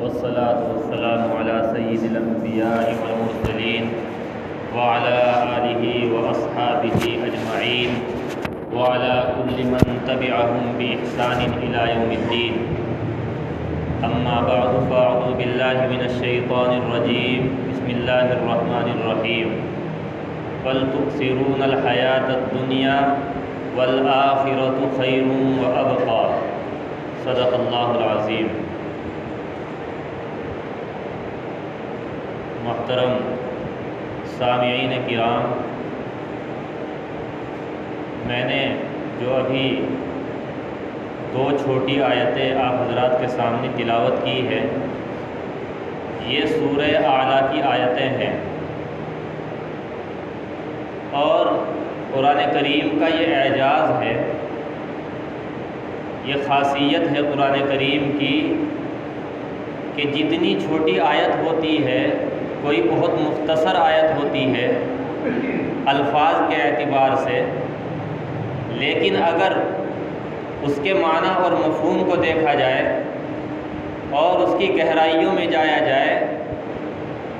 والصلاة والسلام على سيد الأنبياء والمرسلين وعلى آله وأصحابه أجمعين وعلى كل من تبعهم بإحسان إلى يوم الدين. أما بعد فأعوذ بالله من الشيطان الرجيم. بسم الله الرحمن الرحيم. بل تؤثرون الحياة الدنيا والآخرة خير وأبقى. صدق اللہ العظیم. محترم سامعین کرام، میں نے جو ابھی دو چھوٹی آیتیں آپ حضرات کے سامنے تلاوت کی ہے، یہ سورہ اعلیٰ کی آیتیں ہیں، اور قرآن کریم کا یہ اعجاز ہے، یہ خاصیت ہے قرآن کریم کی کہ جتنی چھوٹی آیت ہوتی ہے، کوئی بہت مختصر آیت ہوتی ہے الفاظ کے اعتبار سے، لیکن اگر اس کے معنی اور مفہوم کو دیکھا جائے اور اس کی گہرائیوں میں جایا جائے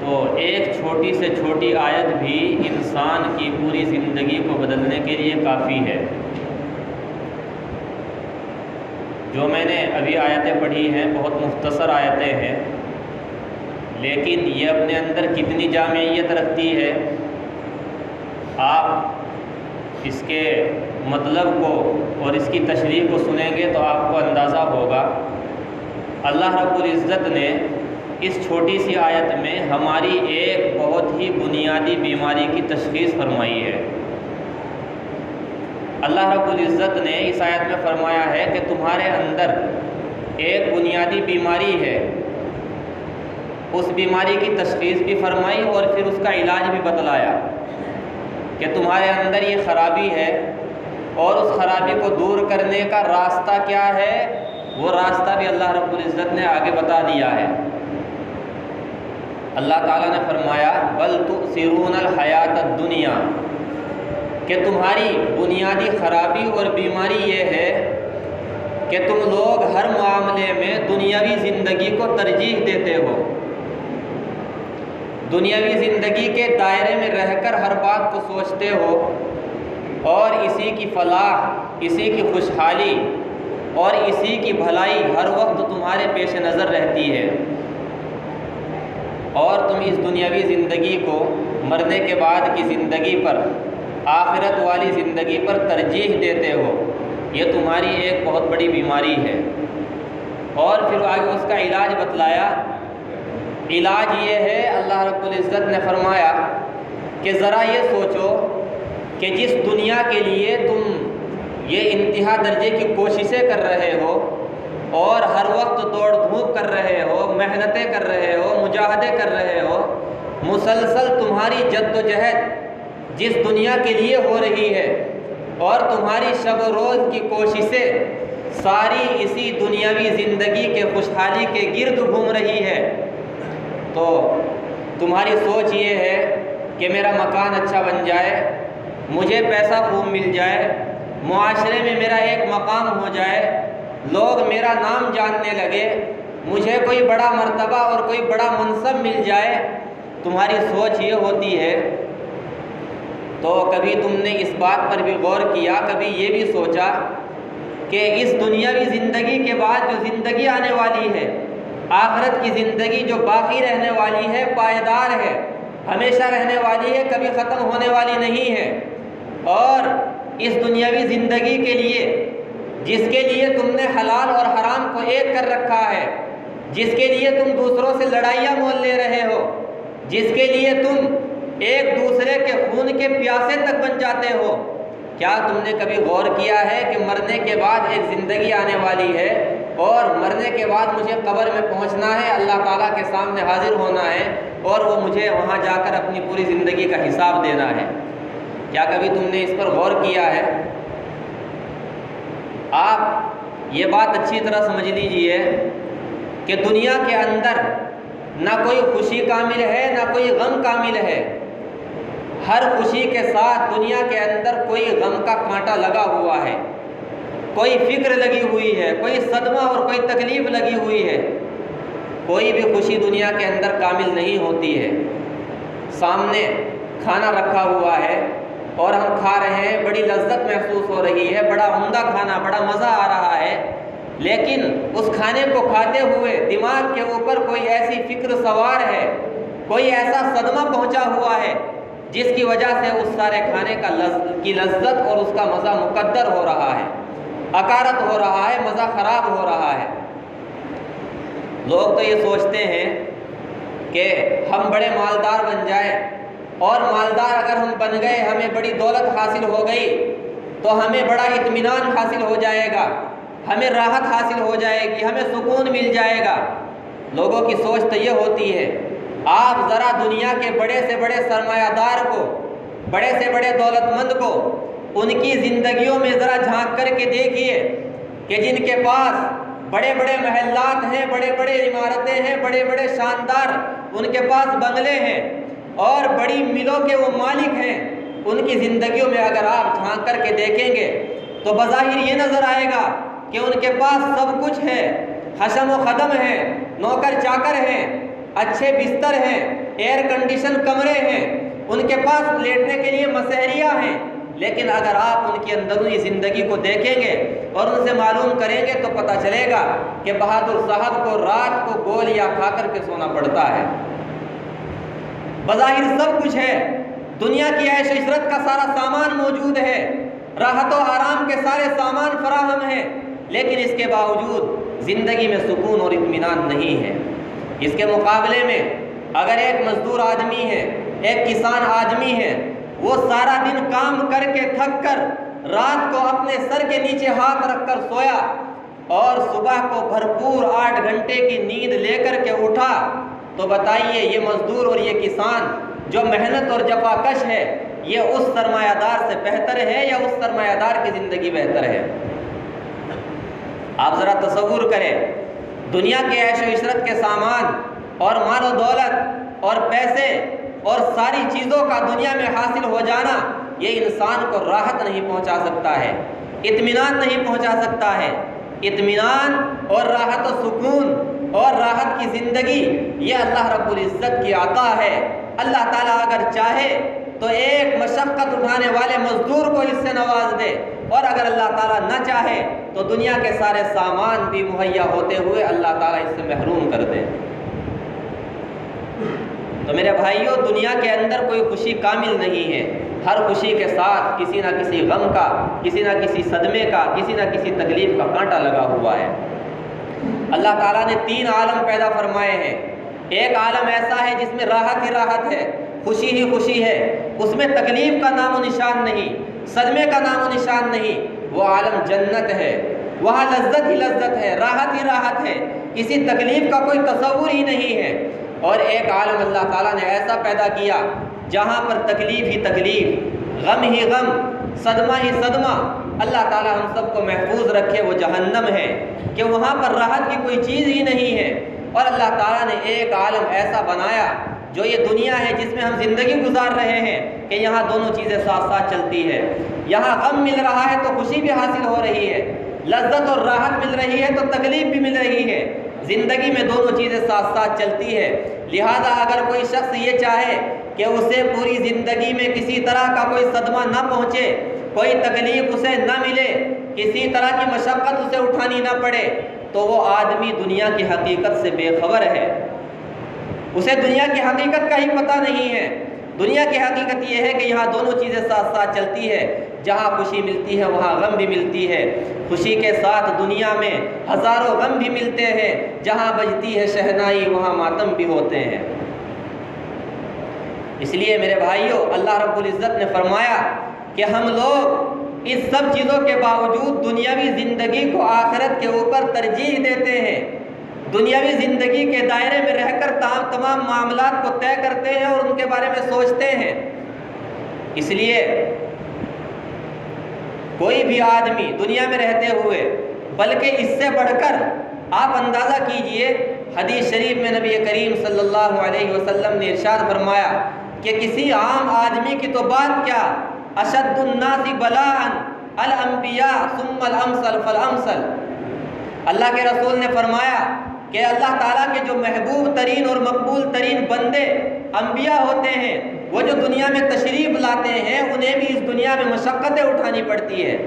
تو ایک چھوٹی سے چھوٹی آیت بھی انسان کی پوری زندگی کو بدلنے کے لیے کافی ہے. جو میں نے ابھی آیتیں پڑھی ہیں بہت مختصر آیتیں ہیں، لیکن یہ اپنے اندر کتنی جامعیت رکھتی ہے، آپ اس کے مطلب کو اور اس کی تشریح کو سنیں گے تو آپ کو اندازہ ہوگا. اللہ رب العزت نے اس چھوٹی سی آیت میں ہماری ایک بہت ہی بنیادی بیماری کی تشخیص فرمائی ہے. اللہ رب العزت نے اس آیت میں فرمایا ہے کہ تمہارے اندر ایک بنیادی بیماری ہے. اس بیماری کی تشخیص بھی فرمائی اور پھر اس کا علاج بھی بتلایا کہ تمہارے اندر یہ خرابی ہے، اور اس خرابی کو دور کرنے کا راستہ کیا ہے، وہ راستہ بھی اللہ رب العزت نے آگے بتا دیا ہے. اللہ تعالیٰ نے فرمایا بل تؤثرون الحیات الدنیا، کہ تمہاری بنیادی خرابی اور بیماری یہ ہے کہ تم لوگ ہر معاملے میں دنیاوی زندگی کو ترجیح دیتے ہو. دنیاوی زندگی کے دائرے میں رہ کر ہر بات کو سوچتے ہو، اور اسی کی فلاح، اسی کی خوشحالی اور اسی کی بھلائی ہر وقت تمہارے پیش نظر رہتی ہے، اور تم اس دنیاوی زندگی کو مرنے کے بعد کی زندگی پر، آخرت والی زندگی پر ترجیح دیتے ہو. یہ تمہاری ایک بہت بڑی بیماری ہے. اور پھر آگے اس کا علاج بتلایا. علاج یہ ہے، اللہ رب العزت نے فرمایا کہ ذرا یہ سوچو کہ جس دنیا کے لیے تم یہ انتہا درجے کی کوششیں کر رہے ہو اور ہر وقت دوڑ دھوپ کر رہے ہو، محنتیں کر رہے ہو، مجاہدے کر رہے ہو، مسلسل تمہاری جد و جہد جس دنیا کے لیے ہو رہی ہے اور تمہاری شب و روز کی کوششیں ساری اسی دنیاوی زندگی کے خوشحالی کے گرد گھوم رہی ہے، تو تمہاری سوچ یہ ہے کہ میرا مکان اچھا بن جائے، مجھے پیسہ خوب مل جائے، معاشرے میں میرا ایک مقام ہو جائے، لوگ میرا نام جاننے لگے، مجھے کوئی بڑا مرتبہ اور کوئی بڑا منصب مل جائے. تمہاری سوچ یہ ہوتی ہے. تو کبھی تم نے اس بات پر بھی غور کیا، کبھی یہ بھی سوچا کہ اس دنیاوی زندگی کے بعد جو زندگی آنے والی ہے، آخرت کی زندگی جو باقی رہنے والی ہے، پائیدار ہے، ہمیشہ رہنے والی ہے، کبھی ختم ہونے والی نہیں ہے. اور اس دنیاوی زندگی کے لیے، جس کے لیے تم نے حلال اور حرام کو ایک کر رکھا ہے، جس کے لیے تم دوسروں سے لڑائیاں مول لے رہے ہو، جس کے لیے تم ایک دوسرے کے خون کے پیاسے تک بن جاتے ہو، کیا تم نے کبھی غور کیا ہے کہ مرنے کے بعد ایک زندگی آنے والی ہے، اور مرنے کے بعد مجھے قبر میں پہنچنا ہے، اللہ تعالیٰ کے سامنے حاضر ہونا ہے، اور وہ مجھے وہاں جا کر اپنی پوری زندگی کا حساب دینا ہے. کیا کبھی تم نے اس پر غور کیا ہے؟ آپ یہ بات اچھی طرح سمجھ لیجئے کہ دنیا کے اندر نہ کوئی خوشی کامل ہے، نہ کوئی غم کامل ہے. ہر خوشی کے ساتھ دنیا کے اندر کوئی غم کا کانٹا لگا ہوا ہے، کوئی فکر لگی ہوئی ہے، کوئی صدمہ اور کوئی تکلیف لگی ہوئی ہے. کوئی بھی خوشی دنیا کے اندر کامل نہیں ہوتی ہے۔ سامنے کھانا رکھا ہوا ہے اور ہم کھا رہے ہیں، بڑی لذت محسوس ہو رہی ہے، بڑا عمدہ کھانا، بڑا مزہ آ رہا ہے، لیکن اس کھانے کو کھاتے ہوئے دماغ کے اوپر کوئی ایسی فکر سوار ہے، کوئی ایسا صدمہ پہنچا ہوا ہے جس کی وجہ سے اس سارے کھانے کی لذت اور اس کا مزہ مقدر ہو رہا ہے، اکارت ہو رہا ہے، مزہ خراب ہو رہا ہے۔ لوگ تو یہ سوچتے ہیں کہ ہم بڑے مالدار بن جائیں، اور مالدار اگر ہم بن گئے، ہمیں بڑی دولت حاصل ہو گئی تو ہمیں بڑا اطمینان حاصل ہو جائے گا، ہمیں راحت حاصل ہو جائے گی، ہمیں سکون مل جائے گا۔ لوگوں کی سوچ تو یہ ہوتی ہے۔ آپ ذرا دنیا کے بڑے سے بڑے سرمایہ دار کو، بڑے سے بڑے دولت مند کو، ان کی زندگیوں میں ذرا جھانک کر کے دیکھیے کہ جن کے پاس بڑے بڑے محلات ہیں، بڑے بڑے عمارتیں ہیں، بڑے بڑے شاندار ان کے پاس بنگلے ہیں اور بڑی ملوں کے وہ مالک ہیں، ان کی زندگیوں میں اگر آپ جھانک کر کے دیکھیں گے تو بظاہر یہ نظر آئے گا کہ ان کے پاس سب کچھ ہے، حشم و خدم ہے، نوکر چاکر ہیں، اچھے بستر ہیں، ایئر کنڈیشن کمرے ہیں، ان کے پاس لیٹنے کے لیے مسہریاں ہیں، لیکن اگر آپ ان کی اندرونی زندگی کو دیکھیں گے اور ان سے معلوم کریں گے تو پتہ چلے گا کہ بہادر صاحب کو رات کو گولیاں کھا کر کے سونا پڑتا ہے۔ بظاہر سب کچھ ہے، دنیا کی عیش و عشرت کا سارا سامان موجود ہے، راحت و آرام کے سارے سامان فراہم ہیں، لیکن اس کے باوجود زندگی میں سکون اور اطمینان نہیں ہے۔ اس کے مقابلے میں اگر ایک مزدور آدمی ہے، ایک کسان آدمی ہے، وہ سارا دن کام کر کے تھک کر رات کو اپنے سر کے نیچے ہاتھ رکھ کر سویا اور صبح کو بھرپور 8 گھنٹے کی نیند لے کر کے اٹھا، تو بتائیے یہ مزدور اور یہ کسان جو محنت اور جفا کش ہے، یہ اس سرمایہ دار سے بہتر ہے یا اس سرمایہ دار کی زندگی بہتر ہے؟ آپ ذرا تصور کریں، دنیا کے عیش و عشرت کے سامان اور مال و دولت اور پیسے اور ساری چیزوں کا دنیا میں حاصل ہو جانا، یہ انسان کو راحت نہیں پہنچا سکتا ہے، اطمینان نہیں پہنچا سکتا ہے۔ اطمینان اور راحت و سکون اور راحت کی زندگی یہ اللہ رب العزت کی عطا ہے۔ اللہ تعالیٰ اگر چاہے تو ایک مشقت اٹھانے والے مزدور کو اس سے نواز دے، اور اگر اللہ تعالیٰ نہ چاہے تو دنیا کے سارے سامان بھی مہیا ہوتے ہوئے اللہ تعالیٰ اس سے محروم کر دے۔ تو میرے بھائیوں، دنیا کے اندر کوئی خوشی کامل نہیں ہے، ہر خوشی کے ساتھ کسی نہ کسی غم کا، کسی نہ کسی صدمے کا، کسی نہ کسی تکلیف کا کانٹا لگا ہوا ہے۔ اللہ تعالیٰ نے 3 عالم پیدا فرمائے ہیں۔ ایک عالم ایسا ہے جس میں راحت ہی راحت ہے، خوشی ہی خوشی ہے، اس میں تکلیف کا نام و نشان نہیں، صدمے کا نام و نشان نہیں، وہ عالم جنت ہے، وہاں لذت ہی لذت ہے، راحت ہی راحت ہے، کسی تکلیف کا کوئی تصور ہی نہیں ہے۔ اور ایک عالم اللہ تعالیٰ نے ایسا پیدا کیا جہاں پر تکلیف ہی تکلیف، غم ہی غم، صدمہ ہی صدمہ۔ اللہ تعالیٰ ہم سب کو محفوظ رکھے، وہ جہنم ہے کہ وہاں پر راحت کی کوئی چیز ہی نہیں ہے۔ اور اللہ تعالیٰ نے ایک عالم ایسا بنایا جو یہ دنیا ہے جس میں ہم زندگی گزار رہے ہیں کہ یہاں دونوں چیزیں ساتھ ساتھ چلتی ہے، یہاں غم مل رہا ہے تو خوشی بھی حاصل ہو رہی ہے، لذت اور راحت مل رہی ہے تو تکلیف بھی مل رہی ہے، زندگی میں دونوں چیزیں ساتھ ساتھ چلتی ہے۔ لہذا اگر کوئی شخص یہ چاہے کہ اسے پوری زندگی میں کسی طرح کا کوئی صدمہ نہ پہنچے، کوئی تکلیف اسے نہ ملے، کسی طرح کی مشقت اسے اٹھانی نہ پڑے، تو وہ آدمی دنیا کی حقیقت سے بے خبر ہے، اسے دنیا کی حقیقت کا ہی پتہ نہیں ہے۔ دنیا کی حقیقت یہ ہے کہ یہاں دونوں چیزیں ساتھ ساتھ چلتی ہے، جہاں خوشی ملتی ہے وہاں غم بھی ملتی ہے، خوشی کے ساتھ دنیا میں ہزاروں غم بھی ملتے ہیں، جہاں بجتی ہے شہنائی وہاں ماتم بھی ہوتے ہیں۔ اس لیے میرے بھائیوں، اللہ رب العزت نے فرمایا کہ ہم لوگ اس سب چیزوں کے باوجود دنیاوی زندگی کو آخرت کے اوپر ترجیح دیتے ہیں، دنیاوی زندگی کے دائرے میں رہ کر تمام معاملات کو طے کرتے ہیں اور ان کے بارے میں سوچتے ہیں۔ اس لیے کوئی بھی آدمی دنیا میں رہتے ہوئے، بلکہ اس سے بڑھ کر آپ اندازہ کیجئے، حدیث شریف میں نبی کریم صلی اللہ علیہ وسلم نے ارشاد فرمایا کہ کسی عام آدمی کی تو بات کیا، اشد الناس بلاء الانبیاء ثم الامثل فالامثل۔ اللہ کے رسول نے فرمایا کہ اللہ تعالیٰ کے جو محبوب ترین اور مقبول ترین بندے انبیاء ہوتے ہیں، وہ جو دنیا میں تشریف لاتے ہیں، انہیں بھی اس دنیا میں مشقتیں اٹھانی پڑتی ہے،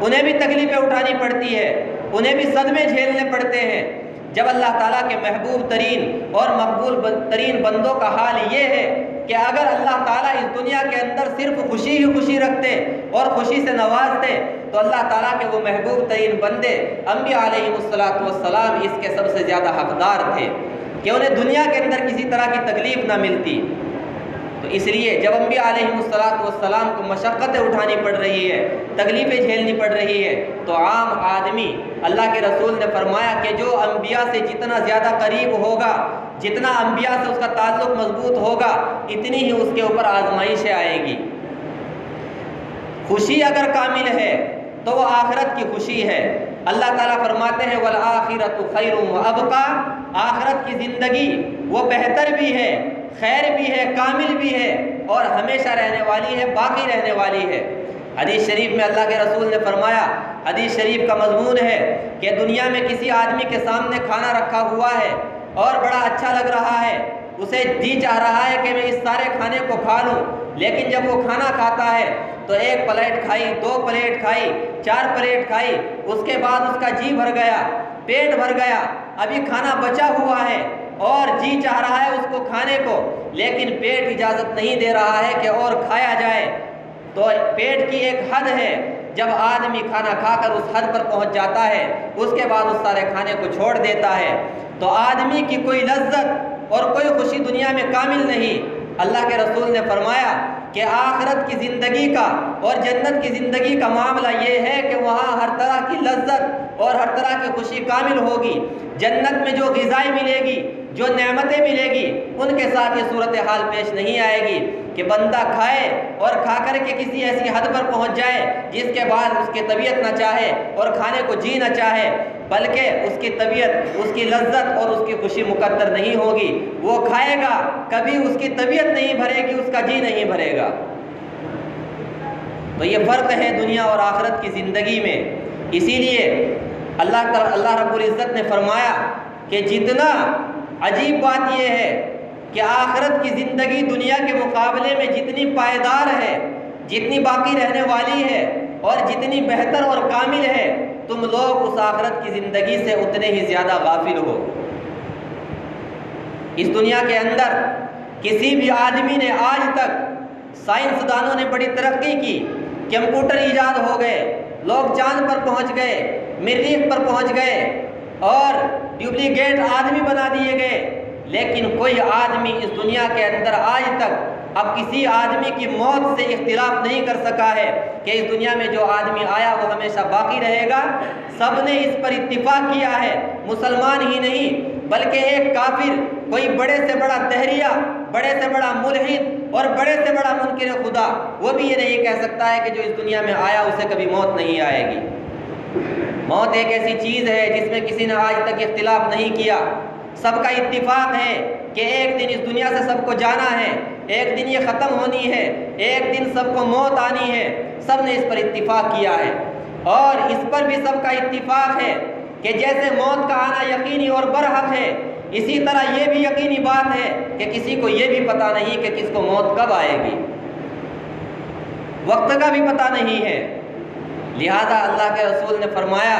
انہیں بھی تکلیفیں اٹھانی پڑتی ہے، انہیں بھی صدمے جھیلنے پڑتے ہیں۔ جب اللہ تعالیٰ کے محبوب ترین اور مقبول ترین بندوں کا حال یہ ہے کہ اگر اللہ تعالیٰ اس دنیا کے اندر صرف خوشی ہی خوشی رکھتے اور خوشی سے نوازتے، تو اللہ تعالیٰ کے وہ محبوب ترین بندے انبیاء علیہ السلام اس کے سب سے زیادہ حقدار تھے کہ انہیں دنیا کے اندر کسی طرح کی تکلیف نہ ملتی۔ تو اس لیے جب انبیاء علیہ السلام کو مشقتیں اٹھانی پڑ رہی ہے، تکلیفیں جھیلنی پڑ رہی ہے، تو عام آدمی، اللہ کے رسول نے فرمایا کہ جو انبیاء سے جتنا زیادہ قریب ہوگا، جتنا انبیاء سے اس کا تعلق مضبوط ہوگا، اتنی ہی اس کے اوپر آزمائشیں آئے گی۔ خوشی اگر کامل ہے تو وہ آخرت کی خوشی ہے۔ اللہ تعالیٰ فرماتے ہیں وَالْآخِرَةُ خَيْرٌ وَأَبْقَىٰ، آخرت کی زندگی وہ بہتر بھی ہے، خیر بھی ہے، کامل بھی ہے، اور ہمیشہ رہنے والی ہے، باقی رہنے والی ہے۔ حدیث شریف میں اللہ کے رسول نے فرمایا، حدیث شریف کا مضمون ہے کہ دنیا میں کسی آدمی کے سامنے کھانا رکھا ہوا ہے اور بڑا اچھا لگ رہا ہے، اسے جی چاہ رہا ہے کہ میں اس سارے کھانے کو کھا لوں، لیکن جب وہ کھانا کھاتا ہے تو 1 پلیٹ کھائی، 2 پلیٹ کھائی، 4 پلیٹ کھائی، اس کے بعد اس کا جی بھر گیا، پیٹ بھر گیا، ابھی کھانا بچا ہوا ہے اور جی چاہ رہا ہے اس کو کھانے کو، لیکن پیٹ اجازت نہیں دے رہا ہے کہ اور کھایا جائے۔ تو پیٹ کی ایک حد ہے، جب آدمی کھانا کھا کر اس حد پر پہنچ جاتا ہے، اس کے بعد اس سارے کھانے کو چھوڑ دیتا ہے، تو آدمی کی کوئی لذت اور کوئی خوشی دنیا میں کامل نہیں۔ اللہ کے رسول نے فرمایا کہ آخرت کی زندگی کا اور جنت کی زندگی کا معاملہ یہ ہے کہ وہاں ہر طرح کی لذت اور ہر طرح کی خوشی کامل ہوگی۔ جنت میں جو غذائیں ملے گی، جو نعمتیں ملے گی، ان کے ساتھ یہ صورتحال پیش نہیں آئے گی کہ بندہ کھائے اور کھا کر کے کسی ایسی حد پر پہنچ جائے جس کے بعد اس کی طبیعت نہ چاہے اور کھانے کو جی نہ چاہے، بلکہ اس کی طبیعت، اس کی لذت اور اس کی خوشی مقدر نہیں ہوگی۔ وہ کھائے گا، کبھی اس کی طبیعت نہیں بھرے گی، اس کا جی نہیں بھرے گا۔ تو یہ فرق ہے دنیا اور آخرت کی زندگی میں۔ اسی لیے اللہ رب العزت نے فرمایا کہ جتنا عجیب بات یہ ہے کہ آخرت کی زندگی دنیا کے مقابلے میں جتنی پائیدار ہے، جتنی باقی رہنے والی ہے اور جتنی بہتر اور کامل ہے، تم لوگ اس آخرت کی زندگی سے اتنے ہی زیادہ غافل ہو۔ اس دنیا کے اندر کسی بھی آدمی نے آج تک، سائنسدانوں نے بڑی ترقی کی، کمپیوٹر ایجاد ہو گئے، لوگ چاند پر پہنچ گئے، مریخ پر پہنچ گئے اور ڈپلیکیٹ آدمی بنا دیے گئے، لیکن کوئی آدمی اس دنیا کے اندر آج تک اب کسی آدمی کی موت سے اختلاف نہیں کر سکا ہے کہ اس دنیا میں جو آدمی آیا وہ ہمیشہ باقی رہے گا۔ سب نے اس پر اتفاق کیا ہے، مسلمان ہی نہیں بلکہ ایک کافر، کوئی بڑے سے بڑا دہریہ، بڑے سے بڑا ملحد اور بڑے سے بڑا منکر خدا، وہ بھی یہ نہیں کہہ سکتا ہے کہ جو اس دنیا میں آیا اسے کبھی موت نہیں آئے گی۔ موت ایک ایسی چیز ہے جس میں کسی نے آج تک اختلاف نہیں کیا، سب کا اتفاق ہے کہ ایک دن اس دنیا سے سب کو جانا ہے، ایک دن یہ ختم ہونی ہے، ایک دن سب کو موت آنی ہے، سب نے اس پر اتفاق کیا ہے۔ اور اس پر بھی سب کا اتفاق ہے کہ جیسے موت کا آنا یقینی اور برحق ہے، اسی طرح یہ بھی یقینی بات ہے کہ کسی کو یہ بھی پتہ نہیں کہ کس کو موت کب آئے گی، وقت کا بھی پتہ نہیں ہے۔ لہذا اللہ کے رسول نے فرمایا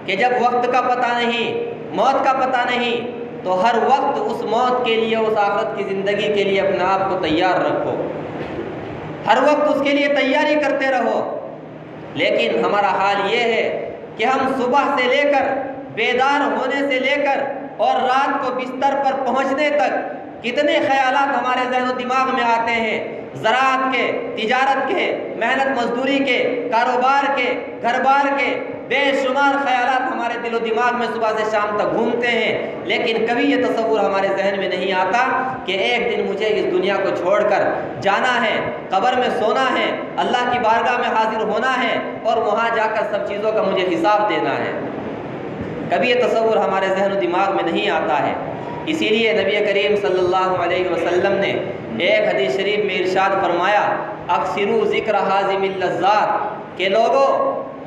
کہ جب وقت کا پتہ نہیں، موت کا پتہ نہیں، تو ہر وقت اس موت کے لیے، اس آخرت کی زندگی کے لیے اپنے آپ کو تیار رکھو، ہر وقت اس کے لیے تیاری کرتے رہو۔ لیکن ہمارا حال یہ ہے کہ ہم صبح سے لے کر، بیدار ہونے سے لے کر اور رات کو بستر پر پہنچنے تک کتنے خیالات ہمارے ذہن و دماغ میں آتے ہیں، زراعت کے، تجارت کے، محنت مزدوری کے، کاروبار کے، گھر بار کے، بے شمار خیالات ہمارے دل و دماغ میں صبح سے شام تک گھومتے ہیں، لیکن کبھی یہ تصور ہمارے ذہن میں نہیں آتا کہ ایک دن مجھے اس دنیا کو چھوڑ کر جانا ہے، قبر میں سونا ہے، اللہ کی بارگاہ میں حاضر ہونا ہے اور وہاں جا کر سب چیزوں کا مجھے حساب دینا ہے۔ کبھی یہ تصور ہمارے ذہن و دماغ میں نہیں آتا ہے۔ اسی لیے نبی کریم صلی اللہ علیہ وسلم نے ایک حدیث شریف میں ارشاد فرمایا، اکثروا ذکر حازم اللذات، کہ لوگوں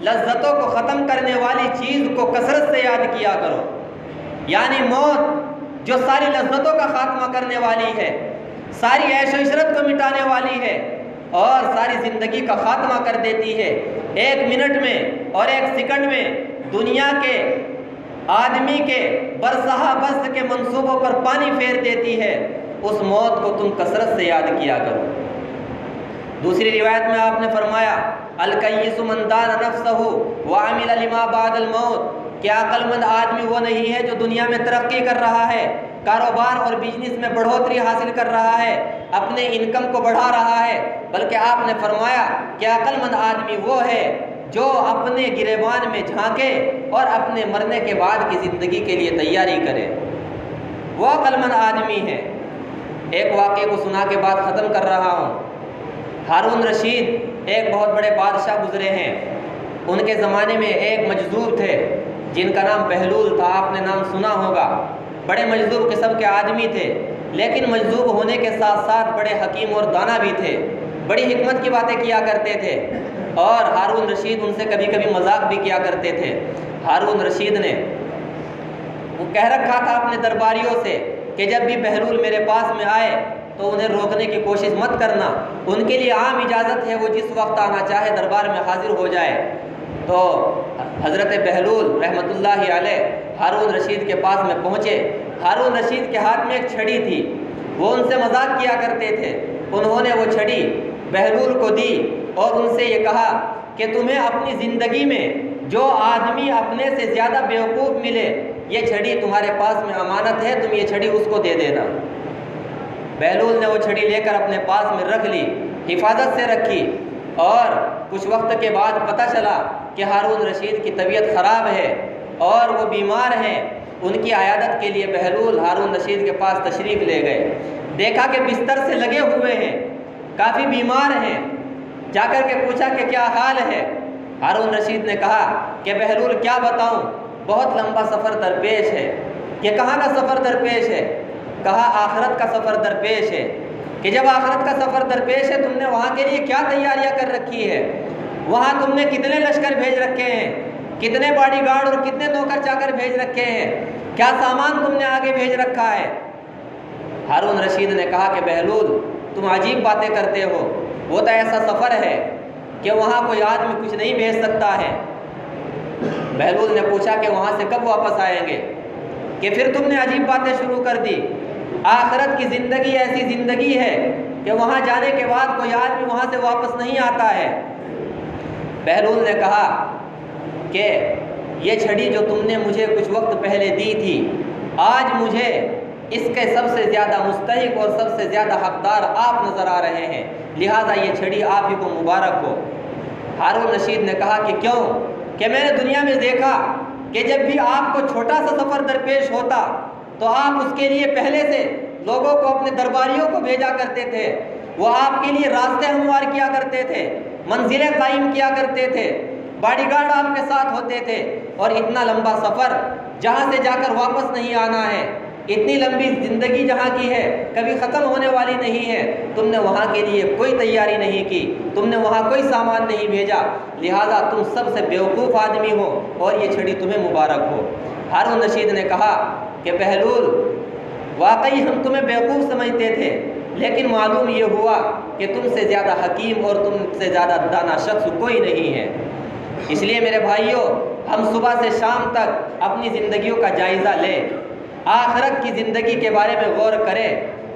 لذتوں کو ختم کرنے والی چیز کو کثرت سے یاد کیا کرو۔ یعنی موت جو ساری لذتوں کا خاتمہ کرنے والی ہے، ساری عیش و عشرت کو مٹانے والی ہے اور ساری زندگی کا خاتمہ کر دیتی ہے، ایک منٹ میں اور ایک سیکنڈ میں دنیا کے آدمی کے برسہ بست کے منصوبوں پر پانی پھیر دیتی ہے، اس موت کو تم کثرت سے یاد کیا کرو۔ دوسری روایت میں آپ نے فرمایا الکیس من دان نفسہ وعمل لما بعد الموت، کہ عقل مند آدمی وہ نہیں ہے جو دنیا میں ترقی کر رہا ہے، کاروبار اور بزنس میں بڑھوتری حاصل کر رہا ہے، اپنے انکم کو بڑھا رہا ہے، بلکہ آپ نے فرمایا کہ عقل مند آدمی وہ ہے جو اپنے گریبان میں جھانکے اور اپنے مرنے کے بعد کی زندگی کے لیے تیاری کرے، وہ عقل مند آدمی ہے۔ ایک واقعے کو سنا کے بعد ختم کر رہا ہوں۔ ہارون رشید ایک بہت بڑے بادشاہ گزرے ہیں، ان کے زمانے میں ایک مجذوب تھے جن کا نام بہلول تھا، آپ نے نام سنا ہوگا۔ بڑے مجذوب قسم کے آدمی تھے، لیکن مجذوب ہونے کے ساتھ ساتھ بڑے حکیم اور دانا بھی تھے، بڑی حکمت کی باتیں کیا کرتے تھے، اور ہارون رشید ان سے کبھی کبھی مذاق بھی کیا کرتے تھے۔ ہارون رشید نے وہ کہہ رکھا تھا اپنے درباریوں سے کہ جب بھی بہلول میرے پاس میں آئے تو انہیں روکنے کی کوشش مت کرنا، ان کے لیے عام اجازت ہے وہ جس وقت آنا چاہے دربار میں حاضر ہو جائے۔ تو حضرت بہلول رحمۃ اللہ علیہ ہارون رشید کے پاس میں پہنچے۔ ہارون رشید کے ہاتھ میں ایک چھڑی تھی، وہ ان سے مذاق کیا کرتے تھے۔ انہوں نے وہ چھڑی بہلول کو دی اور ان سے یہ کہا کہ تمہیں اپنی زندگی میں جو آدمی اپنے سے زیادہ بیوقوف ملے، یہ چھڑی تمہارے پاس میں امانت ہے، تم یہ چھڑی اس کو دے دینا۔ بہلول نے وہ چھڑی لے کر اپنے پاس میں رکھ لی، حفاظت سے رکھی، اور کچھ وقت کے بعد پتہ چلا کہ ہارون رشید کی طبیعت خراب ہے اور وہ بیمار ہیں۔ ان کی عیادت کے لیے بہلول ہارون رشید کے پاس تشریف لے گئے، دیکھا کہ بستر سے لگے ہوئے ہیں، کافی بیمار ہیں، جا کر کے پوچھا کہ کیا حال ہے۔ ہارون رشید نے کہا کہ بہلول کیا بتاؤں، بہت لمبا سفر درپیش ہے۔ یہ کہاں کا سفر درپیش ہے؟ کہا آخرت کا سفر درپیش ہے۔ کہ جب آخرت کا سفر درپیش ہے تم نے وہاں کے لیے کیا تیاریاں کر رکھی ہے؟ وہاں تم نے کتنے لشکر بھیج رکھے ہیں، کتنے باڈی گارڈ اور کتنے نوکر چاکر بھیج رکھے ہیں، کیا سامان تم نے آگے بھیج رکھا ہے؟ ہارون رشید نے کہا کہ بہلول تم عجیب باتیں کرتے ہو، وہ تو ایسا سفر ہے کہ وہاں کوئی آدمی کچھ نہیں بھیج سکتا ہے۔ بہلول نے پوچھا کہ وہاں سے کب واپس آئیں گے؟ کہ پھر تم نے عجیب باتیں شروع کر دی، آخرت کی زندگی ایسی زندگی ہے کہ وہاں جانے کے بعد کوئی آدمی وہاں سے واپس نہیں آتا ہے۔ بہلول نے کہا کہ یہ چھڑی جو تم نے مجھے کچھ وقت پہلے دی تھی، آج مجھے اس کے سب سے زیادہ مستحق اور سب سے زیادہ حقدار آپ نظر آ رہے ہیں، لہٰذا یہ چھڑی آپ ہی کو مبارک ہو۔ ہارون رشید نے کہا کہ کیوں؟ کہ میں نے دنیا میں دیکھا کہ جب بھی آپ کو چھوٹا سا سفر درپیش ہوتا تو آپ اس کے لیے پہلے سے لوگوں کو، اپنے درباریوں کو بھیجا کرتے تھے، وہ آپ کے لیے راستے ہموار کیا کرتے تھے، منزلیں قائم کیا کرتے تھے، باڈی گارڈ آپ کے ساتھ ہوتے تھے، اور اتنا لمبا سفر جہاں سے جا کر واپس نہیں آنا ہے، اتنی لمبی زندگی جہاں کی ہے کبھی ختم ہونے والی نہیں ہے، تم نے وہاں کے لیے کوئی تیاری نہیں کی، تم نے وہاں کوئی سامان نہیں بھیجا، لہٰذا تم سب سے بیوقوف آدمی ہو اور یہ چھڑی تمہیں مبارک ہو۔ ہارون رشید نے کہا کہ بہلول واقعی ہم تمہیں بیوقوف سمجھتے تھے، لیکن معلوم یہ ہوا کہ تم سے زیادہ حکیم اور تم سے زیادہ دانا شخص کوئی نہیں ہے۔ اس لیے میرے بھائیوں، ہم صبح سے شام تک اپنی زندگیوں کا جائزہ لیں، آخرت کی زندگی کے بارے میں غور کریں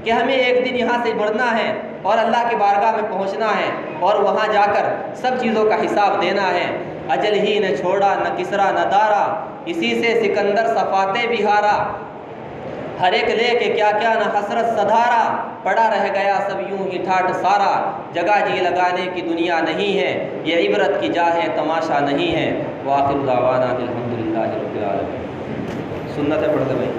کہ ہمیں ایک دن یہاں سے بڑھنا ہے اور اللہ کی بارگاہ میں پہنچنا ہے اور وہاں جا کر سب چیزوں کا حساب دینا ہے۔ اجل ہی نہ چھوڑا نہ کسرا نہ دارا، اسی سے سکندر صفاتے بہارا، ہر ایک لے کے کیا کیا نہ حسرت سدھارا، پڑا رہ گیا سب یوں ہی ٹھاٹ سارا، جگہ جی لگانے کی دنیا نہیں ہے، یہ عبرت کی جا ہے تماشا نہیں ہے۔ وآخر دعوانا الحمدللہ رب العالمین۔ سنت ہے پڑھتے بھائی۔